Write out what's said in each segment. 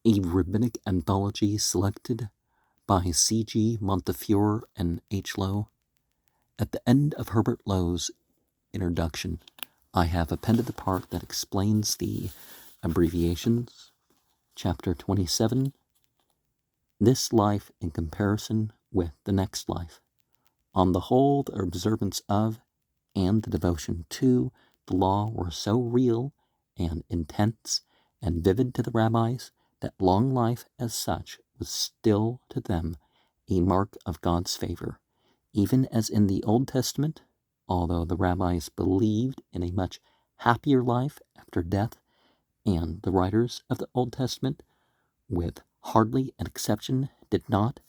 a Rabbinic Anthology selected by C.G. Montefiore and H.Loewe. At the end of Herbert Lowe's introduction, I have appended the part that explains the abbreviations. Chapter 27, This Life in Comparison with the Next Life. On the whole, the observance of and the devotion to the law were so real and intense and vivid to the rabbis that long life as such was still to them a mark of God's favor, even as in the Old Testament, although the rabbis believed in a much happier life after death, and the writers of the Old Testament, with hardly an exception, did not.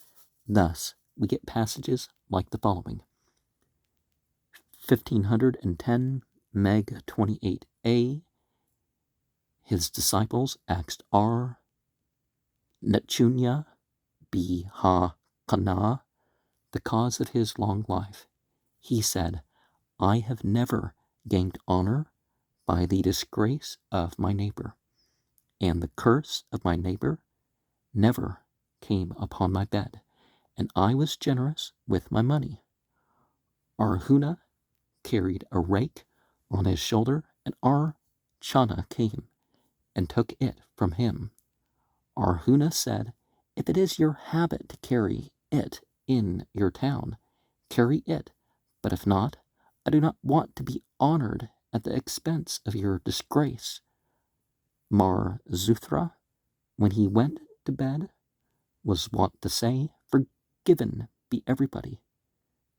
Thus, we get passages like the following. 1510, Meg 28a, his disciples asked R. Nechunya b ha-Kana the cause of his long life. He said, I have never gained honor by the disgrace of my neighbor, and the curse of my neighbor never came upon my bed, and I was generous with my money. Arhuna carried a rake on his shoulder, and Chana came and took it from him. Arhuna said, if it is your habit to carry it in your town, carry it, but if not, I do not want to be honored at the expense of your disgrace. Mar Zuthra, when he went to bed, was wont to say, forgiven be everybody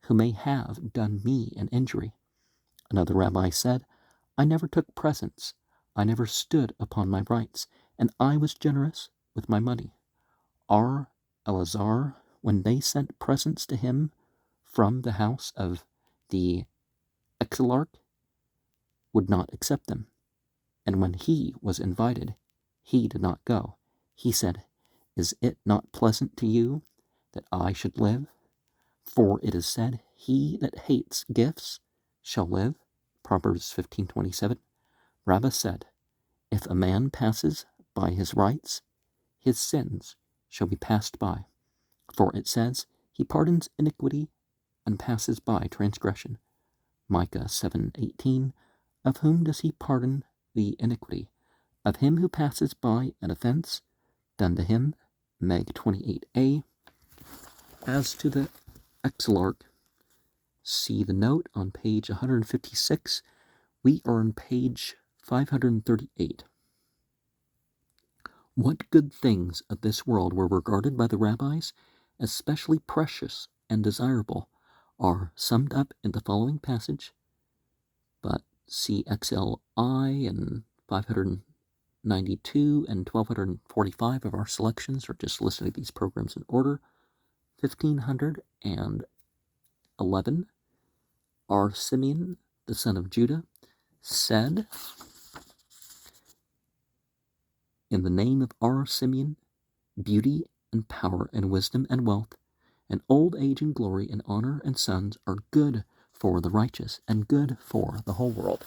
who may have done me an injury. Another rabbi said, I never took presents, I never stood upon my rights, and I was generous with my money. Elazar, when they sent presents to him from the house of the Exarch, would not accept them, and when he was invited, he did not go. He said, is it not pleasant to you that I should live? For it is said, he that hates gifts shall live. Proverbs 15:27. Rabbah said, if a man passes by his rights, his sins shall be passed by. For it says, he pardons iniquity and passes by transgression. Micah 7:18. Of whom does he pardon the iniquity? Of him who passes by an offense done to him. Meg 28a. As to the Exarch, see the note on page 156. We are on page 538. What good things of this world were regarded by the rabbis as specially precious and desirable are summed up in the following passage, but see XLI and 592 and 1245 of our selections, or just listing these programs in order. 1511, R. Simeon, the son of Judah, said, in the name of R. Simeon, beauty and power and wisdom and wealth, and old age and glory and honor and sons are good for the righteous and good for the whole world.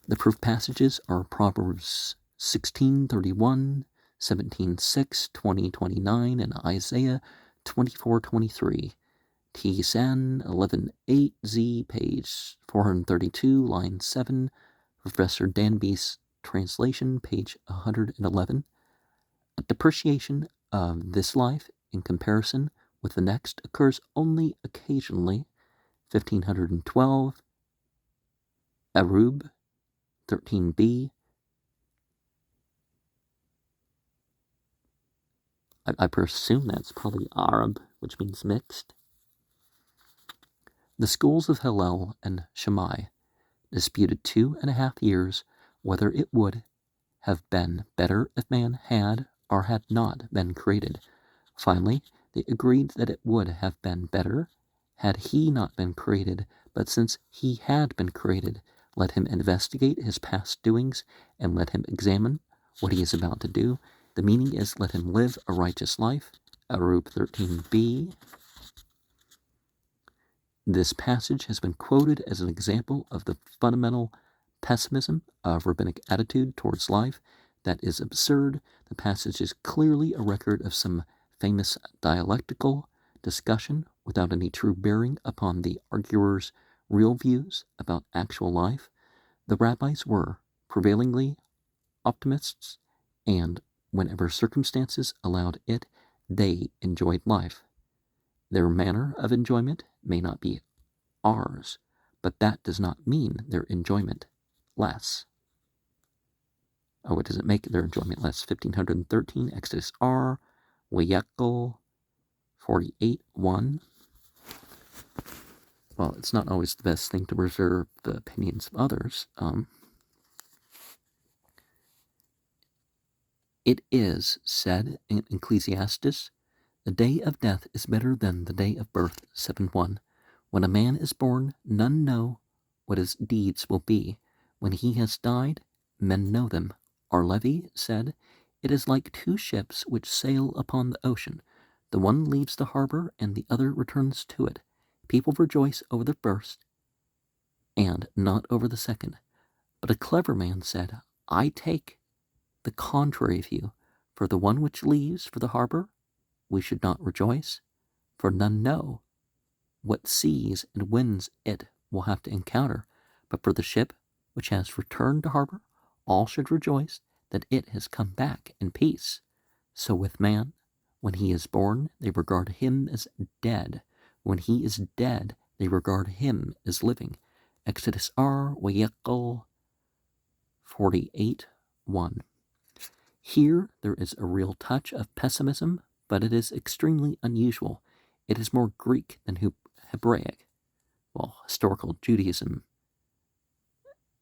The proof passages are Proverbs 16:31, 17:6, 20:29, and Isaiah 24:23. T. San 11:8 Z, page 432, line 7. Professor Danby's translation, page 111. A depreciation of this life in comparison with the next occurs only occasionally. 1512, Arub 13b. I presume that's probably Arab, which means mixed. The schools of Hillel and Shammai disputed 2.5 years whether it would have been better if man had or had not been created. Finally, they agreed that it would have been better had he not been created, but since he had been created, let him investigate his past doings and let him examine what he is about to do. The meaning is, let him live a righteous life. Arub 13b. This passage has been quoted as an example of the fundamental pessimism of rabbinic attitude towards life. That is absurd. The passage is clearly a record of some famous dialectical discussion without any true bearing upon the arguer's real views about actual life. The rabbis were prevailingly optimists, and whenever circumstances allowed it, they enjoyed life. Their manner of enjoyment may not be ours, but that does not mean their enjoyment less. Oh, it doesn't make their enjoyment less. 1513, Exodus R, Wayekel 48:1. Well, it's not always the best thing to reserve the opinions of others. It is said in Ecclesiastes, the day of death is better than the day of birth, 7:1. When a man is born, none know what his deeds will be. When he has died, men know them. Our-Levi said, it is like two ships which sail upon the ocean. The one leaves the harbor and the other returns to it. People rejoice over the first and not over the second. But a clever man said, I take the contrary view. For the one which leaves for the harbor, we should not rejoice, for none know what seas and winds it will have to encounter. But for the ship which has returned to harbor, all should rejoice that it has come back in peace. So with man, when he is born, they regard him as dead. When he is dead, they regard him as living. Exodus R, Wayekel 48:1. Here there is a real touch of pessimism, but it is extremely unusual. It is more Greek than Hebraic. Well, historical Judaism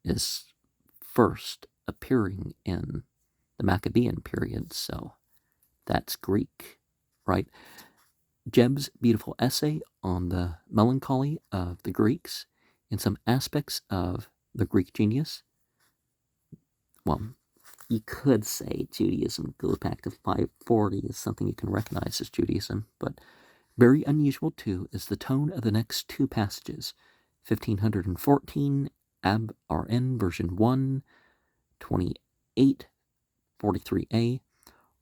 is first appearing in the Maccabean period, so that's Greek, right? Jebb's beautiful essay on the melancholy of the Greeks and some aspects of the Greek genius. Well, you could say Judaism goes back to 540 is something you can recognize as Judaism, but very unusual too is the tone of the next two passages. 1514, Ab RN version 1, 28:43a.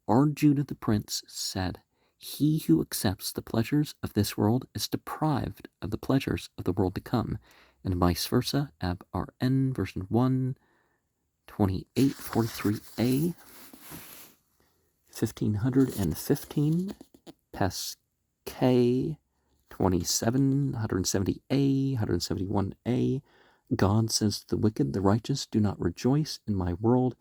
Our Judah the Prince said, he who accepts the pleasures of this world is deprived of the pleasures of the world to come, and vice versa. Ab RN version 1, 28:43a. 1515, Pesquet 27, 170a, 171a. God says to the wicked, the righteous do not rejoice in my world,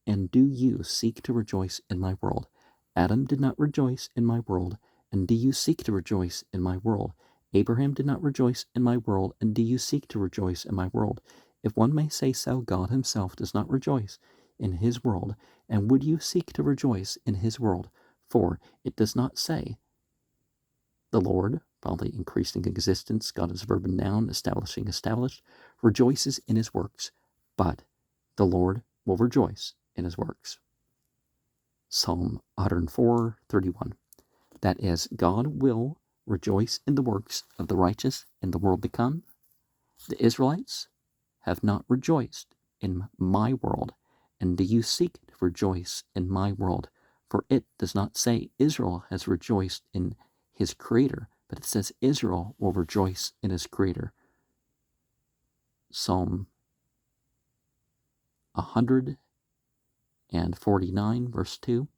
and do you seek to rejoice in my world? Adam did not rejoice in my world, and do you seek to rejoice in my world? Abraham did not rejoice in my world, and do you seek to rejoice in my world? If one may say so, God himself does not rejoice in his world, and would you seek to rejoice in his world? For it does not say, the Lord, while the increasing existence, God is verb and noun, establishing, established, rejoices in his works, but the Lord will rejoice in his works. Psalm 104:31. That is, God will rejoice in the works of the righteous in the world to come. The Israelites have not rejoiced in my world, and do you seek to rejoice in my world? For it does not say Israel has rejoiced in his Creator, but it says Israel will rejoice in his Creator. Psalm 149, verse 2.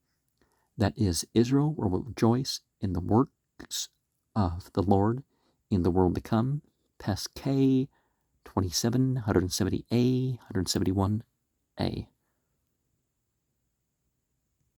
That is, Israel will rejoice in the works of the Lord in the world to come. Pesquet 27, 170a, 171a.